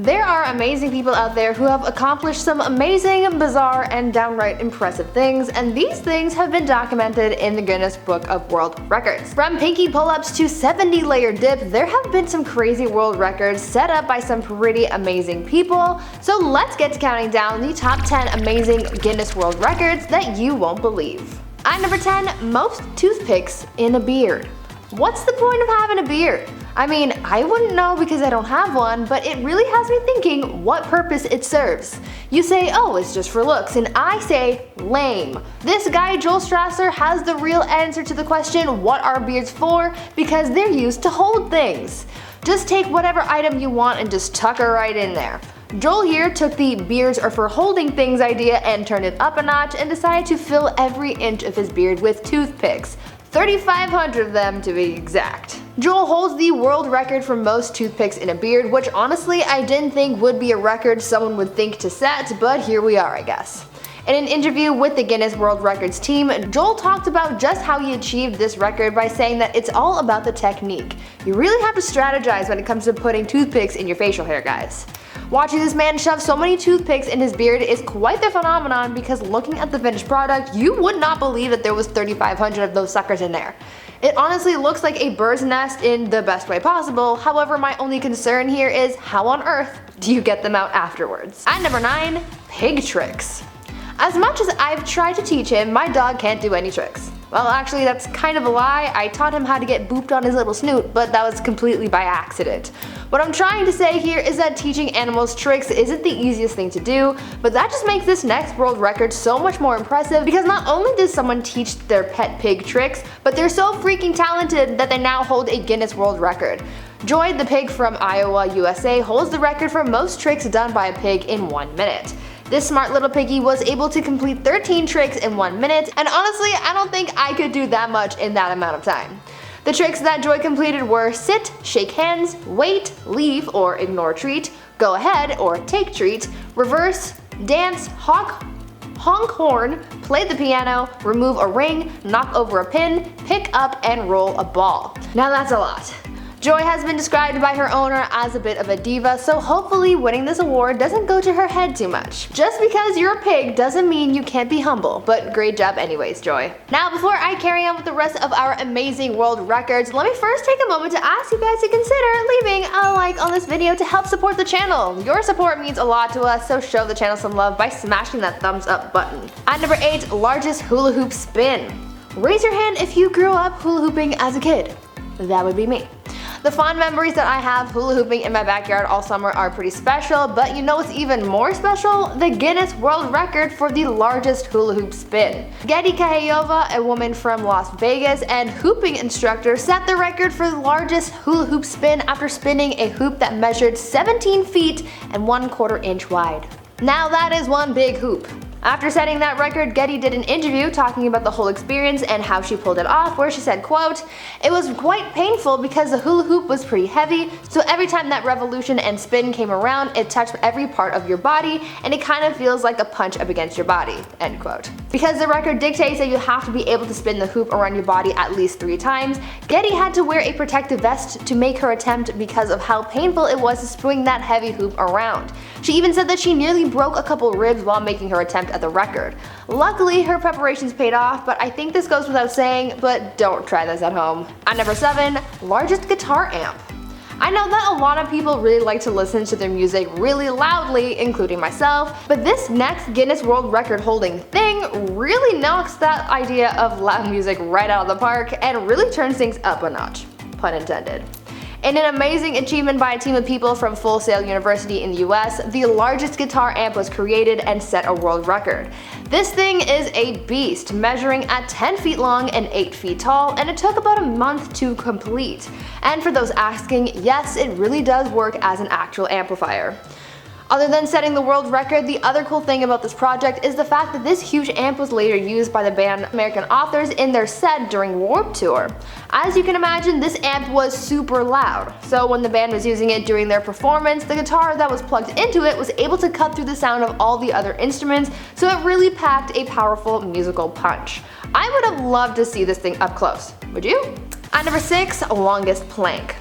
There are amazing people out there who have accomplished some amazing, bizarre, and downright impressive things, and these things have been documented in the Guinness Book of World Records. From pinky pull-ups to 70-layer dip, there have been some crazy world records set up by some pretty amazing people. So let's get to counting down the top 10 amazing Guinness World Records that you won't believe. At number 10, most toothpicks in a beard. What's the point of having a beard? I mean, I wouldn't know because I don't have one, but it really has me thinking what purpose it serves. You say, oh, it's just for looks, and I say, lame. This guy, Joel Strasser, has the real answer to the question, what are beards for? Because they're used to hold things. Just take whatever item you want and just tuck it right in there. Joel here took the beards are for holding things idea and turned it up a notch and decided to fill every inch of his beard with toothpicks. 3,500 of them to be exact. Joel holds the world record for most toothpicks in a beard, which honestly I didn't think would be a record someone would think to set, but here we are, I guess. In an interview with the Guinness World Records team, Joel talked about just how he achieved this record by saying that it's all about the technique. You really have to strategize when it comes to putting toothpicks in your facial hair, guys. Watching this man shove so many toothpicks in his beard is quite the phenomenon because looking at the finished product, you would not believe that there was 3,500 of those suckers in there. It honestly looks like a bird's nest in the best way possible. However, my only concern here is how on earth do you get them out afterwards? At number 9, pig tricks. As much as I've tried to teach him, my dog can't do any tricks. Well, actually that's kind of a lie. I taught him how to get booped on his little snoot, but that was completely by accident. What I'm trying to say here is that teaching animals tricks isn't the easiest thing to do, but that just makes this next world record so much more impressive because not only does someone teach their pet pig tricks, but they're so freaking talented that they now hold a Guinness World Record. Joy, the pig from Iowa, USA, holds the record for most tricks done by a pig in 1 minute. This smart little piggy was able to complete 13 tricks in 1 minute, and honestly, I don't think I could do that much in that amount of time. The tricks that Joy completed were sit, shake hands, wait, leave or ignore treat, go ahead or take treat, reverse, dance, honk horn, play the piano, remove a ring, knock over a pin, pick up and roll a ball. Now that's a lot. Joy has been described by her owner as a bit of a diva, so hopefully winning this award doesn't go to her head too much. Just because you're a pig doesn't mean you can't be humble, but great job anyways, Joy. Now before I carry on with the rest of our amazing world records, let me first take a moment to ask you guys to consider leaving a like on this video to help support the channel. Your support means a lot to us, so show the channel some love by smashing that thumbs up button. At number 8, largest hula hoop spin. Raise your hand if you grew up hula hooping as a kid. That would be me. The fond memories that I have hula hooping in my backyard all summer are pretty special, but you know what's even more special? The Guinness World Record for the largest hula hoop spin. Getty Kahayova, a woman from Las Vegas and hooping instructor, set the record for the largest hula hoop spin after spinning a hoop that measured 17 feet and 1/4 inch wide. Now that is one big hoop. After setting that record, Getty did an interview talking about the whole experience and how she pulled it off, where she said, quote, "It was quite painful because the hula hoop was pretty heavy, so every time that revolution and spin came around, it touched every part of your body, and it kind of feels like a punch up against your body," end quote. Because the record dictates that you have to be able to spin the hoop around your body at least 3 times, Getty had to wear a protective vest to make her attempt because of how painful it was to swing that heavy hoop around. She even said that she nearly broke a couple ribs while making her attempt at the record. Luckily, her preparations paid off, but I think this goes without saying, but don't try this at home. At number 7, largest guitar amp. I know that a lot of people really like to listen to their music really loudly, including myself, but this next Guinness World Record holding thing really knocks that idea of loud music right out of the park and really turns things up a notch, pun intended. In an amazing achievement by a team of people from Full Sail University in the US, the largest guitar amp was created and set a world record. This thing is a beast, measuring at 10 feet long and 8 feet tall, and it took about a month to complete. And for those asking, yes, it really does work as an actual amplifier. Other than setting the world record, the other cool thing about this project is the fact that this huge amp was later used by the band American Authors in their set during Warped Tour. As you can imagine, this amp was super loud, so when the band was using it during their performance, the guitar that was plugged into it was able to cut through the sound of all the other instruments, so it really packed a powerful musical punch. I would have loved to see this thing up close. Would you? At number 6, longest plank.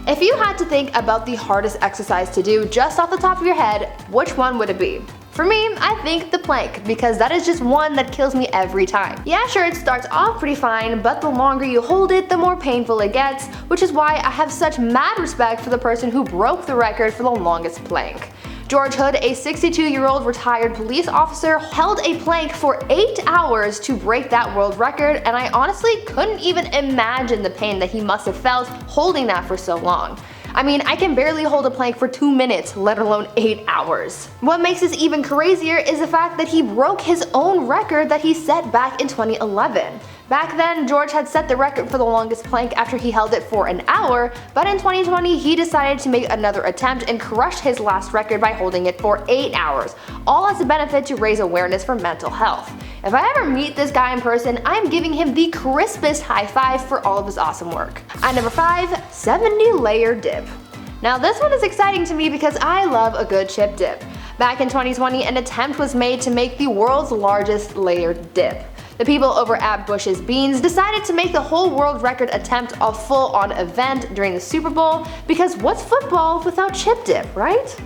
If you had to think about the hardest exercise to do just off the top of your head, which one would it be? For me, I think the plank, because that is just one that kills me every time. Yeah, sure, it starts off pretty fine, but the longer you hold it, the more painful it gets, which is why I have such mad respect for the person who broke the record for the longest plank. George Hood, a 62-year-old retired police officer, held a plank for 8 hours to break that world record, and I honestly couldn't even imagine the pain that he must have felt holding that for so long. I mean, I can barely hold a plank for 2 minutes, let alone 8 hours. What makes this even crazier is the fact that he broke his own record that he set back in 2011. Back then, George had set the record for the longest plank after he held it for an hour, but in 2020 he decided to make another attempt and crushed his last record by holding it for 8 hours, all as a benefit to raise awareness for mental health. If I ever meet this guy in person, I'm giving him the crispest high five for all of his awesome work. At number 5, 70-layer dip. Now this one is exciting to me because I love a good chip dip. Back in 2020, an attempt was made to make the world's largest layered dip. The people over at Bush's Beans decided to make the whole world record attempt a full-on event during the Super Bowl, because what's football without chip dip, right?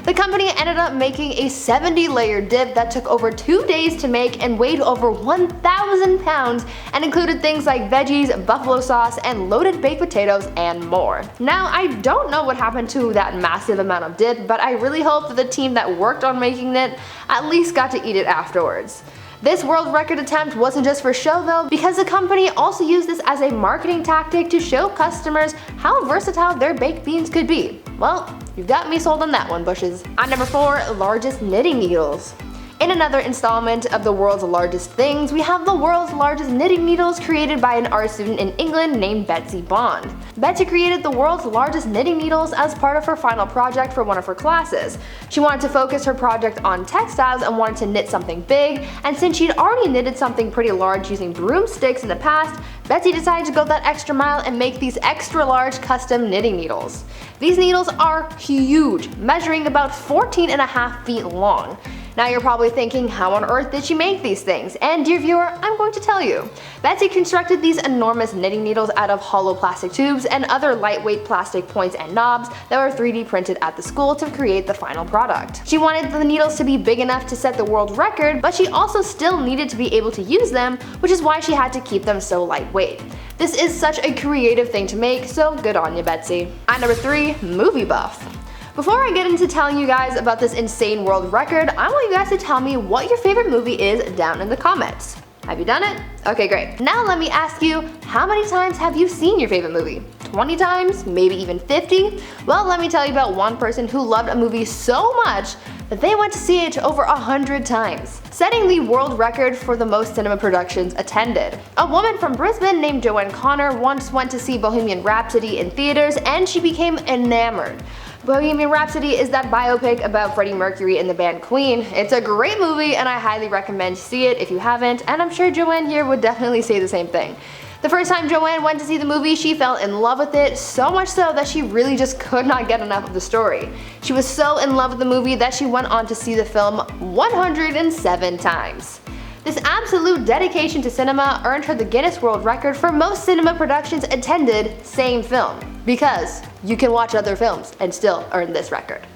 The company ended up making a 70-layer dip that took over 2 days to make and weighed over 1,000 pounds and included things like veggies, buffalo sauce, and loaded baked potatoes, and more. Now, I don't know what happened to that massive amount of dip, but I really hope that the team that worked on making it at least got to eat it afterwards. This world record attempt wasn't just for show though, because the company also used this as a marketing tactic to show customers how versatile their baked beans could be. Well, you've got me sold on that one, Bushes. At number 4, largest knitting needles. In another installment of the world's largest things, we have the world's largest knitting needles created by an art student in England named Betsy Bond. Betsy created the world's largest knitting needles as part of her final project for one of her classes. She wanted to focus her project on textiles and wanted to knit something big, and since she'd already knitted something pretty large using broomsticks in the past, Betsy decided to go that extra mile and make these extra large custom knitting needles. These needles are huge, measuring about 14.5 feet long. Now you're probably thinking, how on earth did she make these things? And dear viewer, I'm going to tell you. Betsy constructed these enormous knitting needles out of hollow plastic tubes and other lightweight plastic points and knobs that were 3D printed at the school to create the final product. She wanted the needles to be big enough to set the world record, but she also still needed to be able to use them, which is why she had to keep them so lightweight. This is such a creative thing to make, so good on you, Betsy. At number 3, movie buff. Before I get into telling you guys about this insane world record, I want you guys to tell me what your favorite movie is down in the comments. Have you done it? Okay, great. Now let me ask you, how many times have you seen your favorite movie? 20 times? Maybe even 50? Well, let me tell you about one person who loved a movie so much that they went to see it over 100 times, setting the world record for the most cinema productions attended. A woman from Brisbane named Joanne Connor once went to see Bohemian Rhapsody in theaters and she became enamored. Bohemian Rhapsody is that biopic about Freddie Mercury and the band Queen. It's a great movie and I highly recommend you see it if you haven't, and I'm sure Joanne here would definitely say the same thing. The first time Joanne went to see the movie, she fell in love with it, so much so that she really just could not get enough of the story. She was so in love with the movie that she went on to see the film 107 times. This absolute dedication to cinema earned her the Guinness World Record for most cinema productions attended same film, because you can watch other films and still earn this record.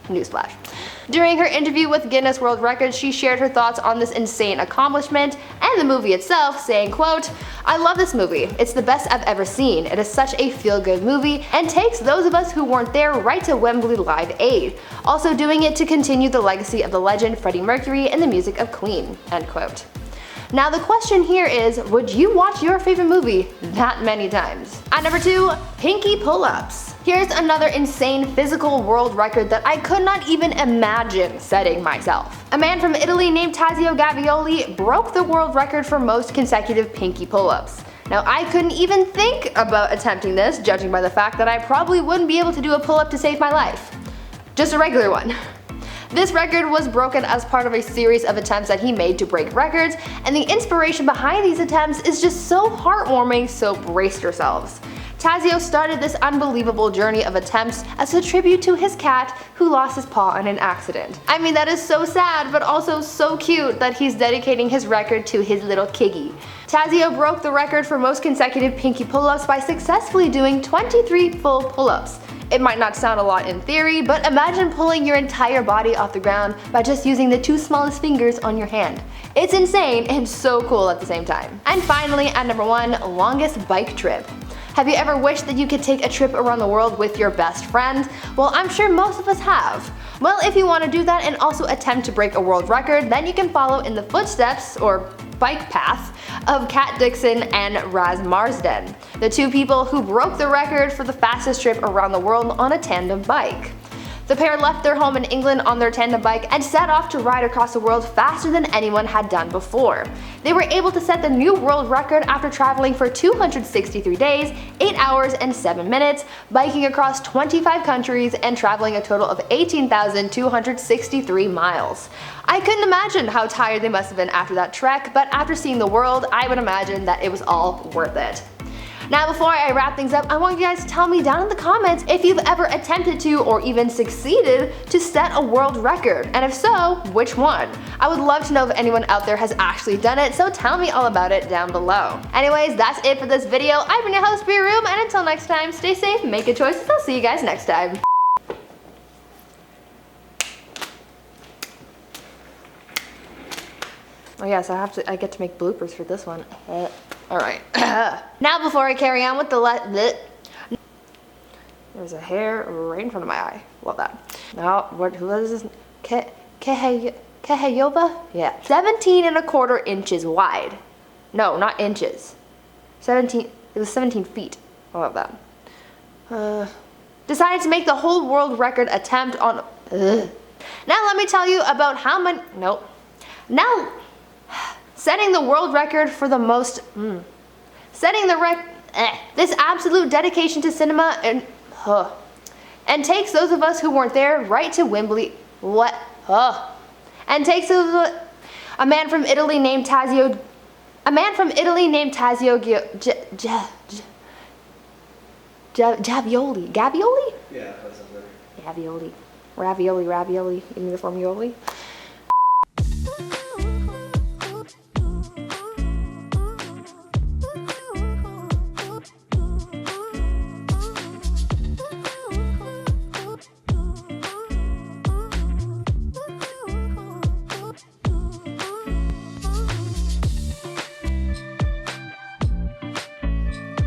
Newsflash. During her interview with Guinness World Records, she shared her thoughts on this insane accomplishment and the movie itself, saying, quote, "I love this movie. It's the best I've ever seen. It is such a feel-good movie and takes those of us who weren't there right to Wembley Live Aid, also doing it to continue the legacy of the legend Freddie Mercury and the music of Queen." End quote. Now the question here is, would you watch your favorite movie that many times? At number 2, pinky pull-ups. Here's another insane physical world record that I could not even imagine setting myself. A man from Italy named Tazio Gavioli broke the world record for most consecutive pinky pull-ups. Now I couldn't even think about attempting this, judging by the fact that I probably wouldn't be able to do a pull-up to save my life. Just a regular one. This record was broken as part of a series of attempts that he made to break records, and the inspiration behind these attempts is just so heartwarming, so brace yourselves. Tazio started this unbelievable journey of attempts as a tribute to his cat who lost his paw in an accident. I mean, that is so sad, but also so cute that he's dedicating his record to his little Kiggy. Tazio broke the record for most consecutive pinky pull-ups by successfully doing 23 full pull-ups. It might not sound a lot in theory, but imagine pulling your entire body off the ground by just using the 2 smallest fingers on your hand. It's insane and so cool at the same time. And finally, at number 1, longest bike trip. Have you ever wished that you could take a trip around the world with your best friend? Well, I'm sure most of us have. Well, if you want to do that and also attempt to break a world record, then you can follow in the footsteps, or bike path, of Kat Dixon and Raz Marsden, the 2 people who broke the record for the fastest trip around the world on a tandem bike. The pair left their home in England on their tandem bike and set off to ride across the world faster than anyone had done before. They were able to set the new world record after traveling for 263 days, 8 hours and 7 minutes, biking across 25 countries and traveling a total of 18,263 miles. I couldn't imagine how tired they must have been after that trek, but after seeing the world, I would imagine that it was all worth it. Now, before I wrap things up, I want you guys to tell me down in the comments if you've ever attempted to or even succeeded to set a world record, and if so, which one? I would love to know if anyone out there has actually done it, so tell me all about it down below. Anyways, that's it for this video. I've been your host, Bee Room, and until next time, stay safe, make good choices. I'll see you guys next time. Oh yes, I get to make bloopers for this one. Alright. Now before I carry on with the there's a hair right in front of my eye. Love that. Now, what is this? Keheyova? Yeah. 17¼ inches wide. No, not inches. 17, it was 17 feet. I love that. Decided to make the whole world record attempt on, Now let me tell you about how many, Now, setting the world record for the most, this absolute dedication to cinema and takes those of us who weren't there right to Wembley, and takes a man from Italy named Tazio, Gavioli? Yeah, that sounds right. Gavioli. Ravioli, you mean the formioli?